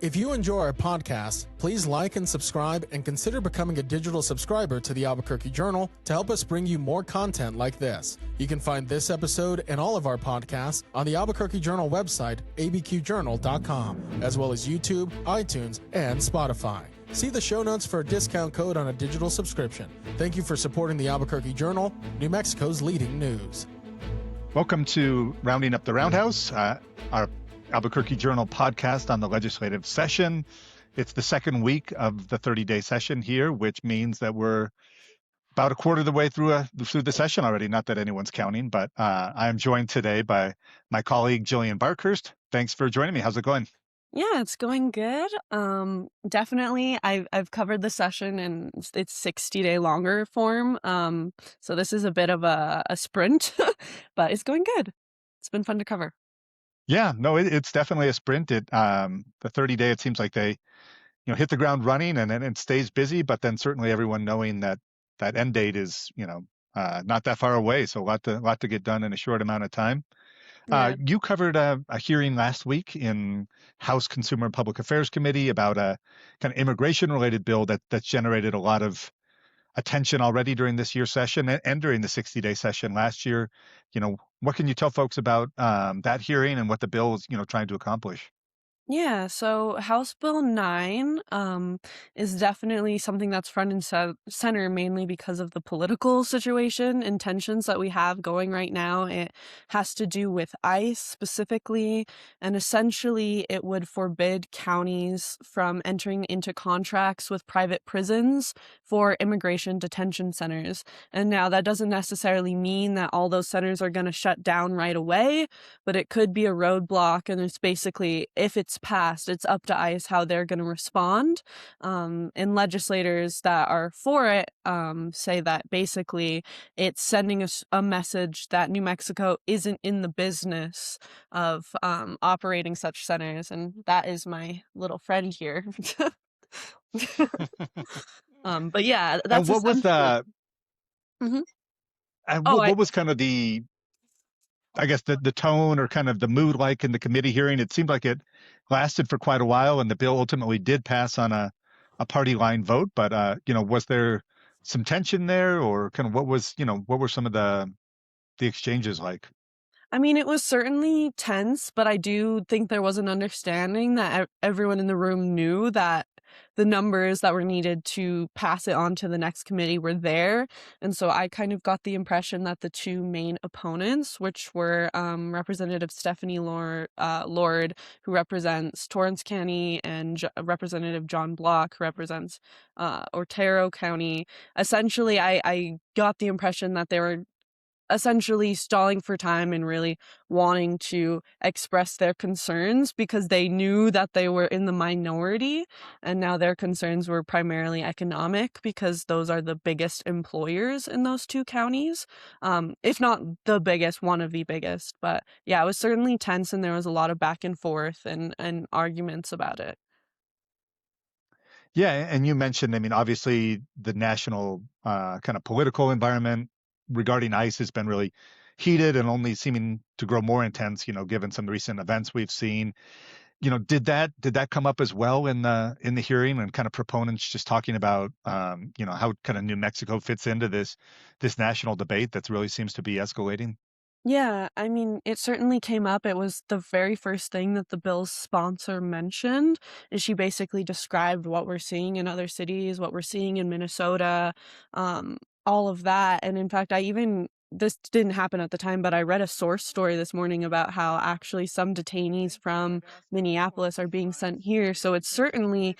If you enjoy our podcast, please like and subscribe and consider becoming a digital subscriber to the Albuquerque Journal to help us bring you more content like this. You can find this episode and all of our podcasts on the Albuquerque Journal website, abqjournal.com, as well as YouTube, iTunes, and Spotify. See the show notes for a discount code on a digital subscription. Thank you for supporting the Albuquerque Journal, New Mexico's leading news. Welcome to Rounding Up the Roundhouse, our Albuquerque Journal podcast on the legislative session. It's the second week of the 30-day session here, which means that we're about a quarter of the way through the session already. Not that anyone's counting, but I'm joined today by my colleague, Gillian Barkhurst. Thanks for joining me. How's it going? Yeah, it's going good. Definitely, I've covered the session in its 60-day longer form. So this is a bit of a sprint, but it's going good. It's been fun to cover. Yeah, no, it's definitely a sprint. The 30-day, it seems like they, hit the ground running and then it stays busy. But then certainly everyone knowing that end date is, not that far away. So a lot to get done in a short amount of time. Yeah. You covered a hearing last week in House Consumer and Public Affairs Committee about a kind of immigration-related bill that's generated a lot of attention already during this year's session and during the 60-day session last year. What can you tell folks about that hearing and what the bill is, trying to accomplish? Yeah, so House Bill 9 is definitely something that's front and center, mainly because of the political situation and tensions that we have going right now. It has to do with ICE specifically, and essentially it would forbid counties from entering into contracts with private prisons for immigration detention centers. And now that doesn't necessarily mean that all those centers are going to shut down right away, but it could be a roadblock, and it's basically, if it's passed, it's up to ICE how they're going to respond. And legislators that are for it say that basically it's sending a message that New Mexico isn't in the business of operating such centers. And that is my little friend here. But yeah, that's And what was the? Mhm. And Oh, what was kind of I guess the tone or kind of the mood like in the committee hearing? It seemed like it lasted for quite a while, and the bill ultimately did pass on a party line vote. But was there some tension there, or kind of what were some of the exchanges like? I mean, it was certainly tense, but I do think there was an understanding that everyone in the room knew that the numbers that were needed to pass it on to the next committee were there. And so I kind of got the impression that the two main opponents, which were Representative Stephanie Lord, who represents Torrance County, and Representative John Block, who represents Otero County, essentially I got the impression that they were essentially stalling for time and really wanting to express their concerns because they knew that they were in the minority, and now their concerns were primarily economic because those are the biggest employers in those two counties, if not the biggest, one of the biggest. But yeah, it was certainly tense, and there was a lot of back and forth and arguments about it. Yeah, and you mentioned, I mean, obviously the national kind of political environment regarding ICE has been really heated and only seeming to grow more intense, given some recent events we've seen. Did that come up as well in the hearing, and kind of proponents just talking about how kind of New Mexico fits into this national debate that really seems to be escalating? Yeah, I mean, it certainly came up. It was the very first thing that the bill's sponsor mentioned, is she basically described what we're seeing in other cities, what we're seeing in Minnesota, all of that. And in fact, this didn't happen at the time, but I read a source story this morning about how actually some detainees from Minneapolis are being sent here. So it's certainly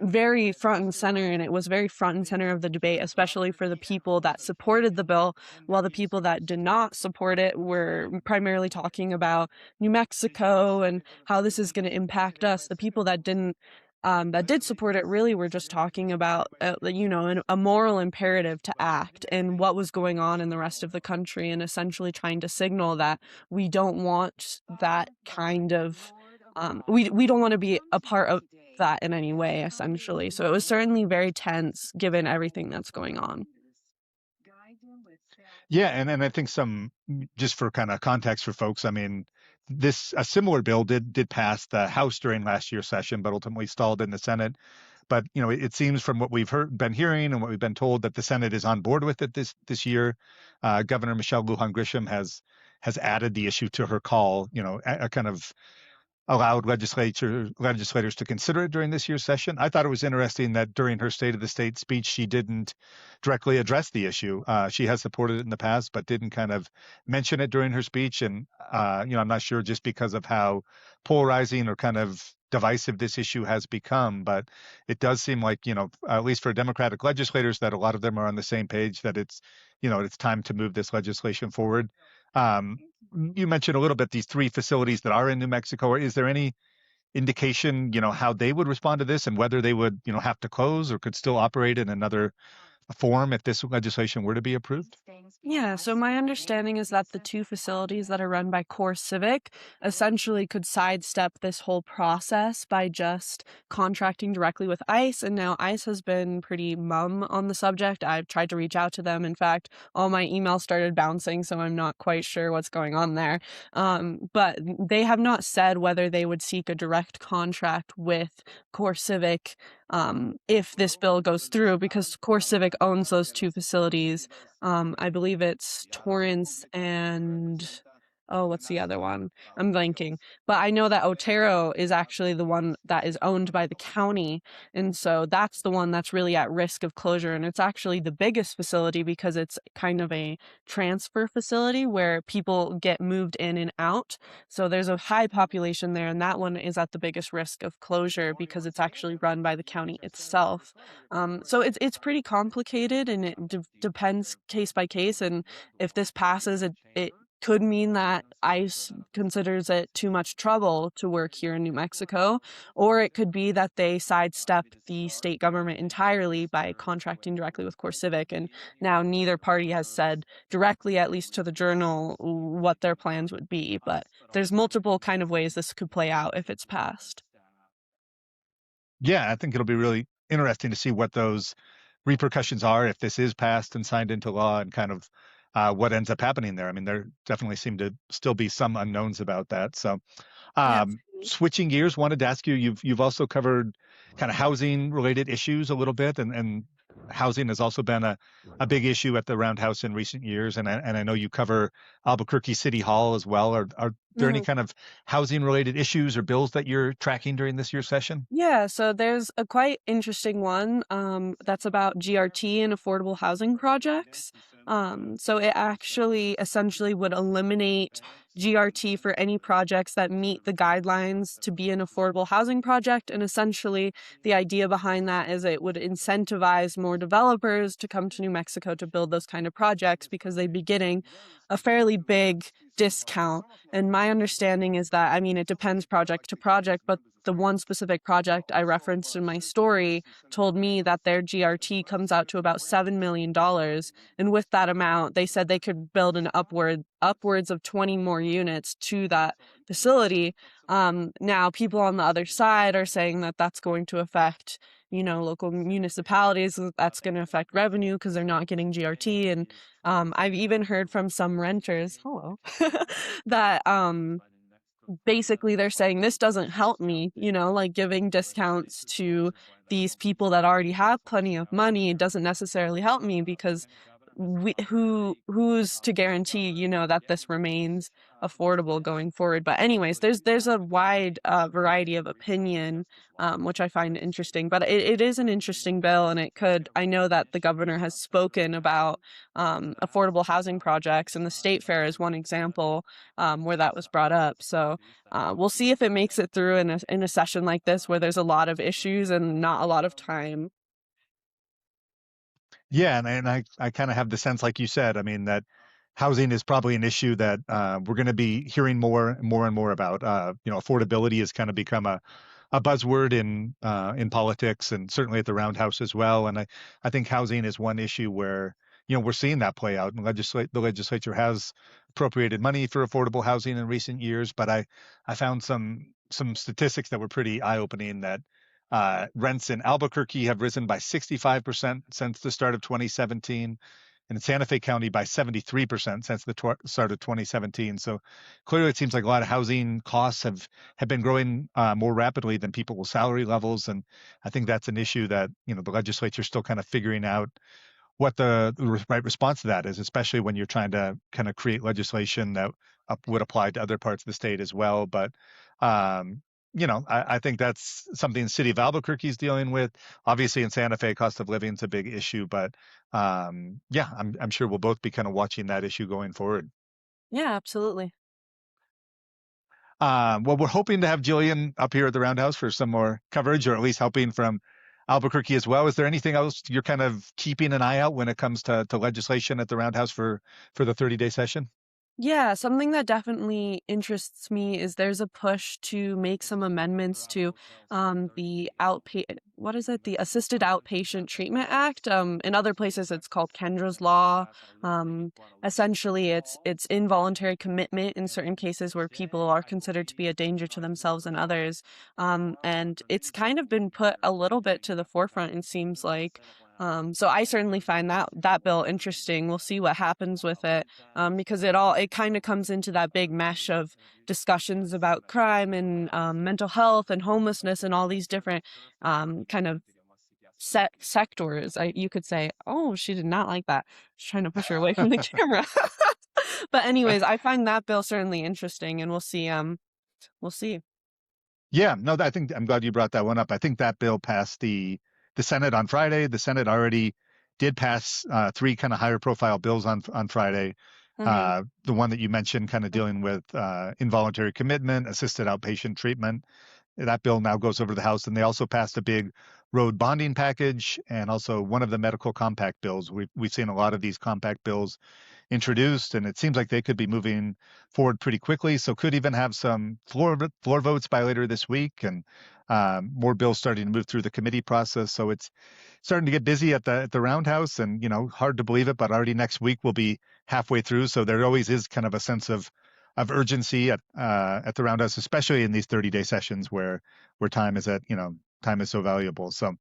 very front and center, and it was very front and center of the debate, especially for the people that supported the bill, while the people that did not support it were primarily talking about New Mexico and how this is going to impact us. The people that did support it really were just talking about, a moral imperative to act and what was going on in the rest of the country, and essentially trying to signal that we don't want that kind of, we don't want to be a part of that in any way, essentially. So it was certainly very tense given everything that's going on. Yeah, and I think just for kind of context for folks, I mean, a similar bill did pass the House during last year's session, but ultimately stalled in the Senate. But it seems from what we've been hearing and what we've been told that the Senate is on board with it this year. Governor Michelle Lujan Grisham has added the issue to her call. A kind of allowed legislators to consider it during this year's session. I thought it was interesting that during her State of the State speech, she didn't directly address the issue. She has supported it in the past, but didn't kind of mention it during her speech. And I'm not sure just because of how polarizing or kind of divisive this issue has become, but it does seem like, at least for Democratic legislators, that a lot of them are on the same page that it's time to move this legislation forward. You mentioned a little bit these 3 facilities that are in New Mexico. Is there any indication, how they would respond to this and whether they would, have to close or could still operate in another form if this legislation were to be approved? Yeah, so my understanding is that the 2 facilities that are run by Core Civic essentially could sidestep this whole process by just contracting directly with ICE. And now ICE has been pretty mum on the subject. I've tried to reach out to them. In fact, all my emails started bouncing, so I'm not quite sure what's going on there. But they have not said whether they would seek a direct contract with Core Civic if this bill goes through, because Core Civic owns those 2 facilities. I believe it's Torrance and what's the other one? I'm blanking. But I know that Otero is actually the one that is owned by the county. And so that's the one that's really at risk of closure. And it's actually the biggest facility because it's kind of a transfer facility where people get moved in and out. So there's a high population there. And that one is at the biggest risk of closure because it's actually run by the county itself. So it's pretty complicated, and it depends case by case. And if this passes, it could mean that ICE considers it too much trouble to work here in New Mexico, or it could be that they sidestep the state government entirely by contracting directly with Core Civic. And now neither party has said directly, at least to the Journal, what their plans would be. But there's multiple kind of ways this could play out if it's passed. Yeah, I think it'll be really interesting to see what those repercussions are if this is passed and signed into law, and kind of what ends up happening there. I mean, there definitely seem to still be some unknowns about that. So, Yeah. switching gears, wanted to ask you, you've also covered kind of housing related issues a little bit, and housing has also been a big issue at the Roundhouse in recent years. And I know you cover Albuquerque City Hall as well. Are there any kind of housing related issues or bills that you're tracking during this year's session? Yeah, so there's a quite interesting one that's about GRT and affordable housing projects. So it actually essentially would eliminate GRT for any projects that meet the guidelines to be an affordable housing project. And essentially, the idea behind that is it would incentivize more developers to come to New Mexico to build those kind of projects because they'd be getting a fairly big discount. And my understanding is that, I mean, it depends project to project, but the one specific project I referenced in my story told me that their GRT comes out to about $7 million. And with that amount, they said they could build an upwards of 20 more units to that facility. Now, people on the other side are saying that that's going to affect, local municipalities. That's going to affect revenue because they're not getting GRT. And I've even heard from some renters, hello, that basically they're saying this doesn't help me, like giving discounts to these people that already have plenty of money doesn't necessarily help me because who's to guarantee, that this remains affordable going forward. But anyways, there's a wide variety of opinion, which I find interesting. But it is an interesting bill, and I know that the governor has spoken about affordable housing projects, and the state fair is one example where that was brought up. So we'll see if it makes it through in a session like this where there's a lot of issues and not a lot of time. Yeah, and I kind of have the sense, like you said, I mean, that housing is probably an issue that we're going to be hearing more and more about. Affordability has kind of become a buzzword in politics, and certainly at the Roundhouse as well. And I think housing is one issue where we're seeing that play out. And the legislature has appropriated money for affordable housing in recent years, but I found some statistics that were pretty eye-opening, that rents in Albuquerque have risen by 65% since the start of 2017. and in Santa Fe County by 73% since the start of 2017. So clearly, it seems like a lot of housing costs have been growing more rapidly than people's salary levels, and I think that's an issue that the legislature is still kind of figuring out what the right response to that is, especially when you're trying to kind of create legislation that would apply to other parts of the state as well. But I think that's something the city of Albuquerque is dealing with. Obviously, in Santa Fe, cost of living is a big issue, but I'm sure we'll both be kind of watching that issue going forward. Yeah, absolutely. Well, we're hoping to have Gillian up here at the Roundhouse for some more coverage, or at least helping from Albuquerque as well. Is there anything else you're kind of keeping an eye out when it comes to legislation at the Roundhouse for the 30-day session? Yeah, something that definitely interests me is there's a push to make some amendments to the the Assisted Outpatient Treatment Act. In other places, it's called Kendra's Law. Essentially, it's involuntary commitment in certain cases where people are considered to be a danger to themselves and others. And it's kind of been put a little bit to the forefront, it seems like. So I certainly find that bill interesting. We'll see what happens with it, because it kind of comes into that big mesh of discussions about crime and mental health and homelessness and all these different kind of sectors. You could say, oh, she did not like that. She's trying to push her away from the camera. But anyways, I find that bill certainly interesting, and we'll see. We'll see. Yeah, no, I think I'm glad you brought that one up. I think that bill passed the Senate on Friday. The Senate already did pass 3 kind of higher profile bills on Friday. Mhm. The one that you mentioned, kind of dealing with involuntary commitment, assisted outpatient treatment. That bill now goes over to the House, and they also passed a big road bonding package and also one of the medical compact bills. We've seen a lot of these compact bills introduced, and it seems like they could be moving forward pretty quickly. So could even have some floor votes by later this week, and more bills starting to move through the committee process. So it's starting to get busy at the Roundhouse, and hard to believe it, but already next week we'll be halfway through. So there always is kind of a sense of urgency at the Roundhouse, especially in these 30-day sessions where time is so valuable. So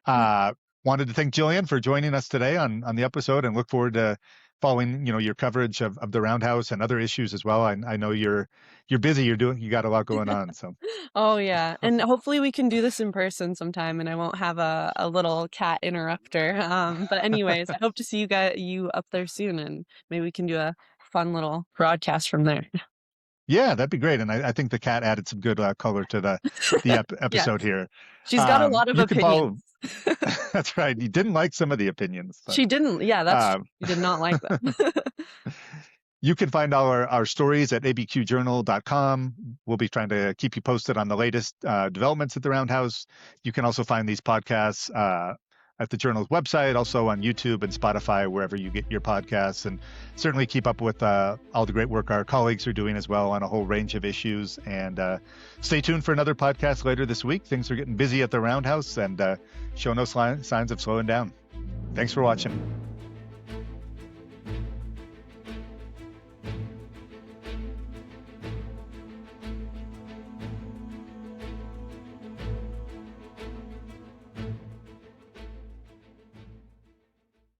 wanted to thank Gillian for joining us today on the episode, and look forward to following your coverage of the Roundhouse and other issues as well. I know you're busy. You got a lot going on. So Oh yeah, and hopefully we can do this in person sometime, and I won't have a little cat interrupter. But anyways, I hope to see you up there soon, and maybe we can do a fun little broadcast from there. yeah, that'd be great. And I think the cat added some good color to the Yeah, episode here. she's got a lot of You can follow. opinions. That's right. You didn't like some of the opinions, but She didn't. Yeah, that's um, she did not like them. you can find our stories at abqjournal.com. We'll be trying to keep you posted on the latest developments at the Roundhouse. You can also find these podcasts at the Journal's website, also on YouTube and Spotify, wherever you get your podcasts, and certainly keep up with all the great work our colleagues are doing as well on a whole range of issues. And stay tuned for another podcast later this week. Things are getting busy at the Roundhouse, and show no signs of slowing down. Thanks for watching.